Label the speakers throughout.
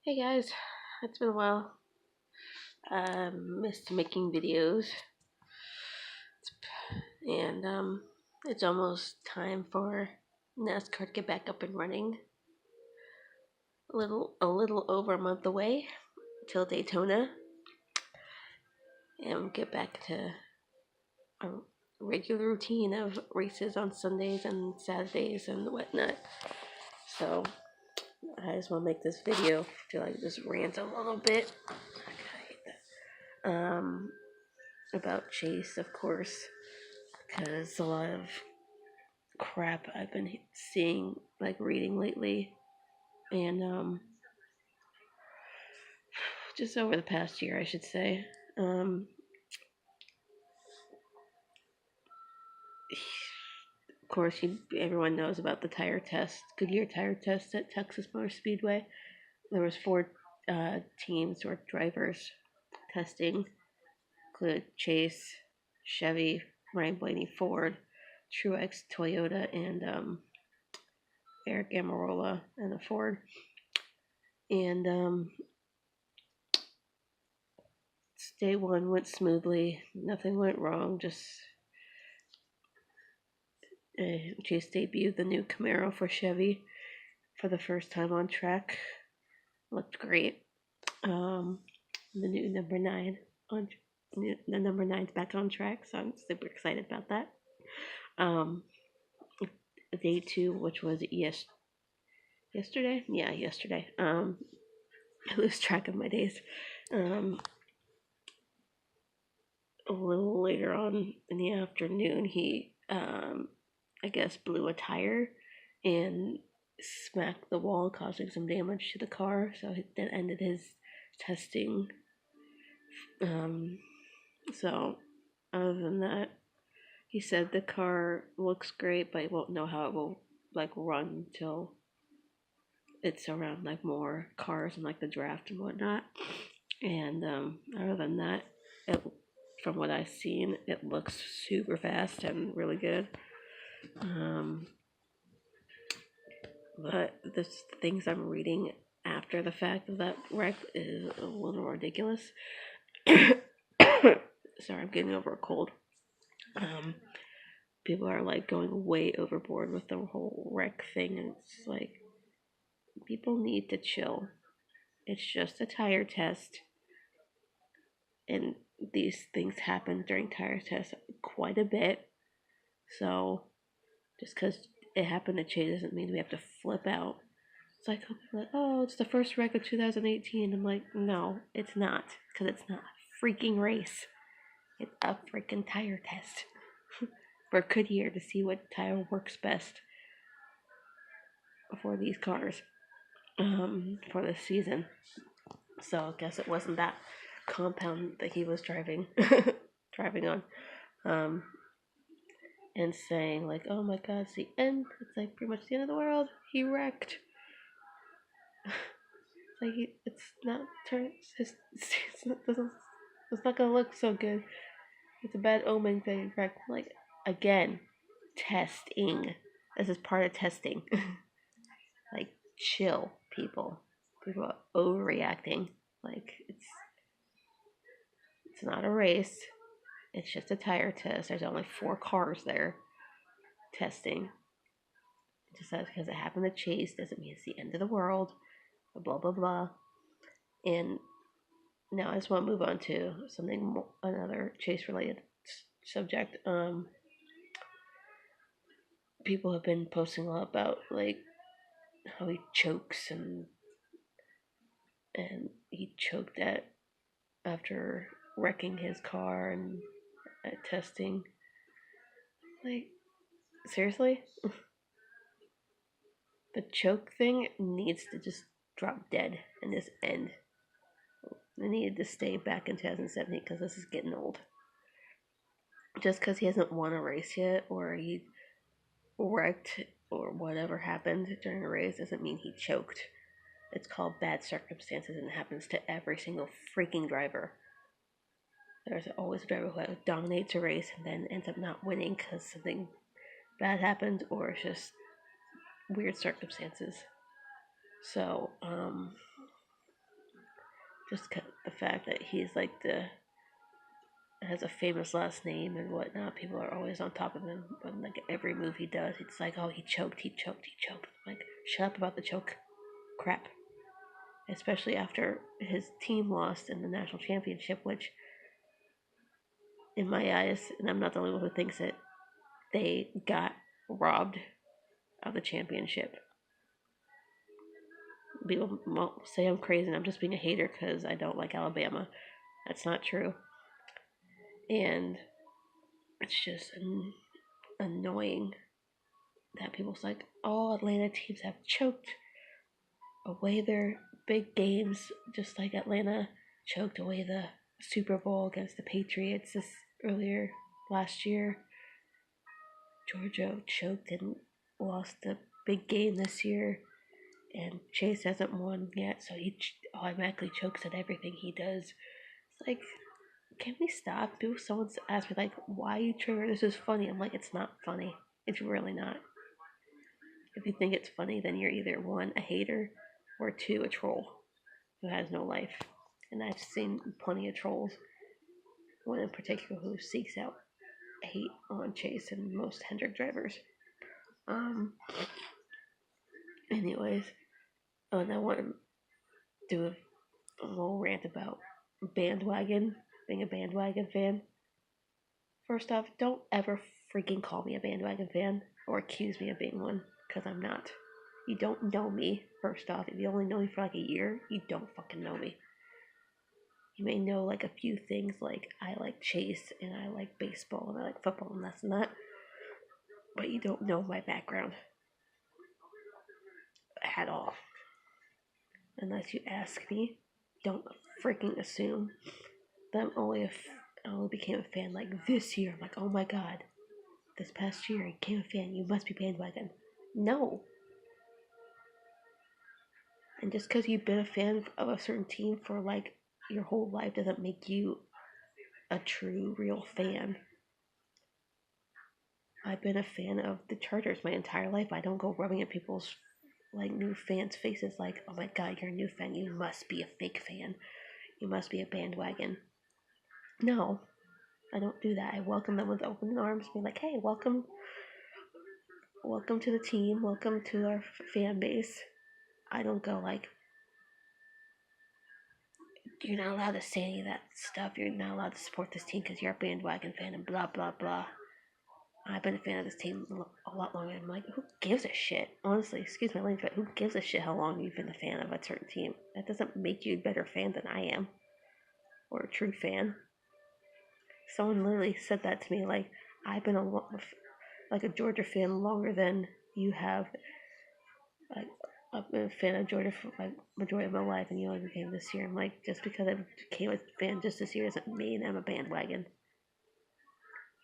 Speaker 1: Hey guys, it's been a while. Missed making videos, and it's almost time for NASCAR to get back up and running. A little over a month away till Daytona, and get back to a regular routine of races on Sundays and Saturdays and whatnot. So I just want to make this video to just rant a little bit. Um, about Chase, of course, because a lot of crap I've been seeing, reading lately, and just over the past year, I should say. Of course, everyone knows about the tire test, Goodyear tire test at Texas Motor Speedway. There was four teams or drivers testing, included Chase, Chevy, Ryan Blaney Ford, Truex Toyota, and Eric Amarola and a Ford. And day one went smoothly. Nothing went wrong. Just Chase debuted the new Camaro for Chevy for the first time on track. Looked great. The new number 9 on the number 9's back on track, so I'm super excited about that. Day 2, which was yesterday. Yeah, yesterday. I lose track of my days. A little later on in the afternoon, he I guess blew a tire and smacked the wall, causing some damage to the car. So that ended his testing. So other than that, he said the car looks great, but he won't know how it will run until it's around more cars and the draft and whatnot. And other than that, from what I've seen, it looks super fast and really good. But the things I'm reading after the fact of that wreck is a little ridiculous. Sorry, I'm getting over a cold. People are going way overboard with the whole wreck thing, and it's people need to chill. It's just a tire test, and these things happen during tire tests quite a bit. So just because it happened to Chase doesn't mean we have to flip out. It's oh, it's the first wreck of 2018. I'm like, no, it's not, because it's not a freaking race. It's a freaking tire test for Goodyear to see what tire works best for these cars for this season. So I guess it wasn't that compound that he was driving on. And saying oh my god, it's the end. It's pretty much the end of the world. He wrecked. It's not it's not gonna look so good. It's a bad omen that he wrecked. Again, testing. This is part of testing. Chill, people. People are overreacting. It's not a race. It's just a tire test. There's only 4 cars there testing. Just because it happened to Chase doesn't mean it's the end of the world. Blah blah blah. And now I just want to move on to another Chase related subject. People have been posting a lot about how he chokes and he choked after wrecking his car and at testing. Seriously? The choke thing needs to just drop dead and just end. They needed to stay back in 2017 because this is getting old. Just because he hasn't won a race yet, or he wrecked, or whatever happened during a race, doesn't mean he choked. It's called bad circumstances, and it happens to every single freaking driver. There's always a driver who dominates a race and then ends up not winning because something bad happened, or it's just weird circumstances. So, Just the fact that he's like has a famous last name and whatnot. People are always on top of him. But like every move he does, it's like, oh, he choked, he choked, he choked. Like, shut up about the choke crap. Especially after his team lost in the national championship, which, in my eyes, and I'm not the only one who thinks it, they got robbed of the championship. People say I'm crazy and I'm just being a hater because I don't like Alabama. That's not true. And it's just annoying that people's like, all Atlanta teams have choked away their big games, just like Atlanta choked away the Super Bowl against the Patriots this earlier last year. Georgia choked and lost the big game this year, and Chase hasn't won yet, so he automatically chokes at everything he does. It's like, can we stop? Someone's asked me, like, why you trigger? This is funny. I'm like, it's not funny. It's really not. If you think it's funny, then you're either one, a hater, or two, a troll who has no life. And I've seen plenty of trolls, one in particular who seeks out hate on Chase and most Hendrick drivers. Anyways, and I want to do a little rant about Bandwagon, being a Bandwagon fan. First off, don't ever freaking call me a Bandwagon fan or accuse me of being one, because I'm not. You don't know me, first off. If you only know me for like a year, you don't fucking know me. You may know like a few things, like I like Chase and I like baseball and I like football and that's not. But you don't know my background at all. Unless you ask me, don't freaking assume that I only became a fan like this year. I'm like, oh my god, this past year I became a fan. You must be Bandwagon. No. And just because you've been a fan of a certain team for like your whole life doesn't make you a true, real fan. I've been a fan of the Chargers my entire life. I don't go rubbing at people's like new fans' faces like, oh my god, you're a new fan. You must be a fake fan. You must be a bandwagon. No, I don't do that. I welcome them with open arms, be like, hey, welcome to the team, welcome to our fan base. I don't go like, you're not allowed to say any of that stuff. You're not allowed to support this team because you're a bandwagon fan and blah, blah, blah. I've been a fan of this team a lot longer. I'm like, who gives a shit? Honestly, excuse my language, but who gives a shit how long you've been a fan of a certain team? That doesn't make you a better fan than I am, or a true fan. Someone literally said that to me, like, I've been a Georgia fan longer than you have. Like, I've been a fan of Georgia for like majority of my life, and you only became this year. I'm like, just because I became a fan just this year doesn't mean I'm a bandwagon.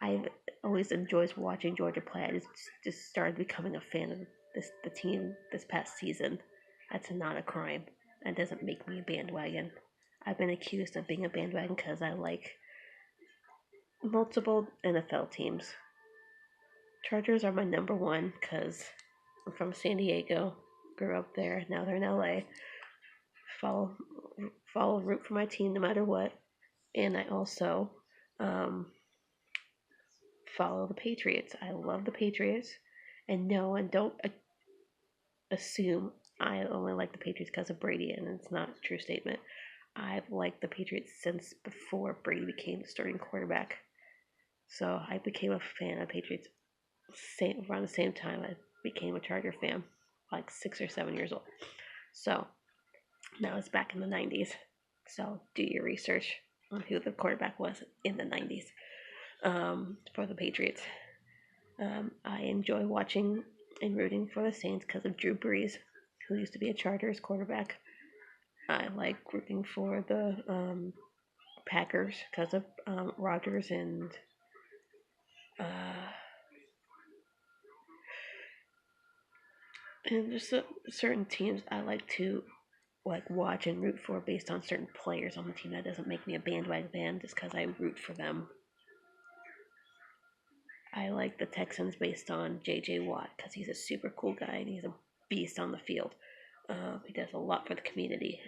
Speaker 1: I've always enjoyed watching Georgia play. I just started becoming a fan of the team this past season. That's not a crime. That doesn't make me a bandwagon. I've been accused of being a bandwagon because I like multiple NFL teams. Chargers are my number one because I'm from San Diego, grew up there. Now they're in LA. Root for my team no matter what, and I also follow the Patriots. I love the Patriots, and don't assume I only like the Patriots because of Brady, and it's not a true statement. I've liked the Patriots since before Brady became the starting quarterback. So I became a fan of Patriots around the same time I became a Charger fan, like 6 or 7 years old. So now it's back in the 90s. So do your research on who the quarterback was in the 90s for the Patriots. I enjoy watching and rooting for the Saints because of Drew Brees, who used to be a Chargers quarterback. I like rooting for the Packers because of Rodgers and just certain teams I like to watch and root for based on certain players on the team. That doesn't make me a bandwagon fan just because I root for them. I like the Texans based on J.J. Watt because he's a super cool guy and he's a beast on the field. He does a lot for the community.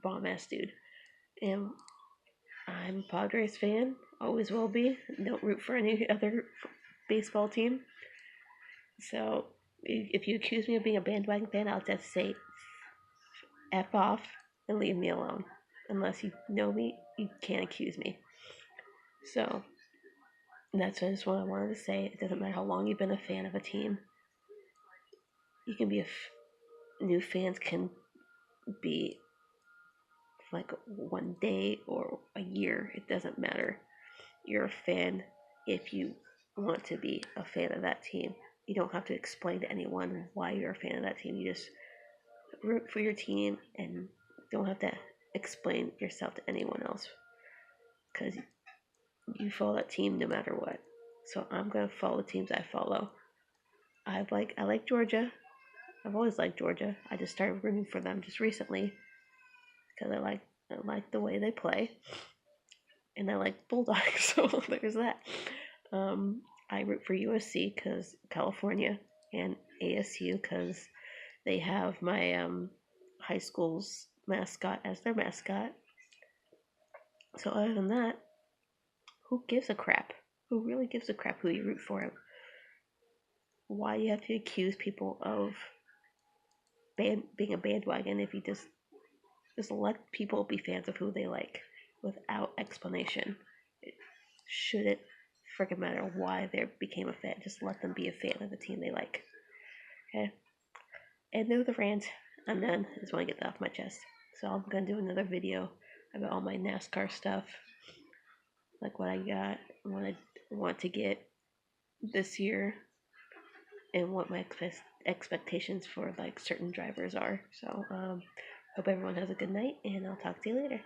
Speaker 1: bomb ass dude. And I'm a Padres fan, always will be. Don't root for any other baseball team. So if you accuse me of being a bandwagon fan, I'll just say F off and leave me alone. Unless you know me, you can't accuse me. So that's just what I wanted to say. It doesn't matter how long you've been a fan of a team. You can be new fans can be like 1 day or a year. It doesn't matter. You're a fan if you want to be a fan of that team. You don't have to explain to anyone why you're a fan of that team. You just root for your team and don't have to explain yourself to anyone else because you follow that team no matter what. So I'm gonna follow the teams I follow. I like Georgia. I've always liked Georgia. I just started rooting for them just recently because I like the way they play, and I like Bulldogs. So there's that. I root for USC because California, and ASU because they have my high school's mascot as their mascot. So other than that, who gives a crap? Who really gives a crap who you root for? Why do you have to accuse people of being a bandwagon if you just let people be fans of who they like without explanation? It shouldn't freaking matter why they became a fan. Just let them be a fan of the team they like. Okay? And there the rant. I'm done. I just want to get that off my chest. So I'm gonna do another video about all my NASCAR stuff, like what I got, what I want to get this year, and what my expectations for like certain drivers are. So hope everyone has a good night, and I'll talk to you later.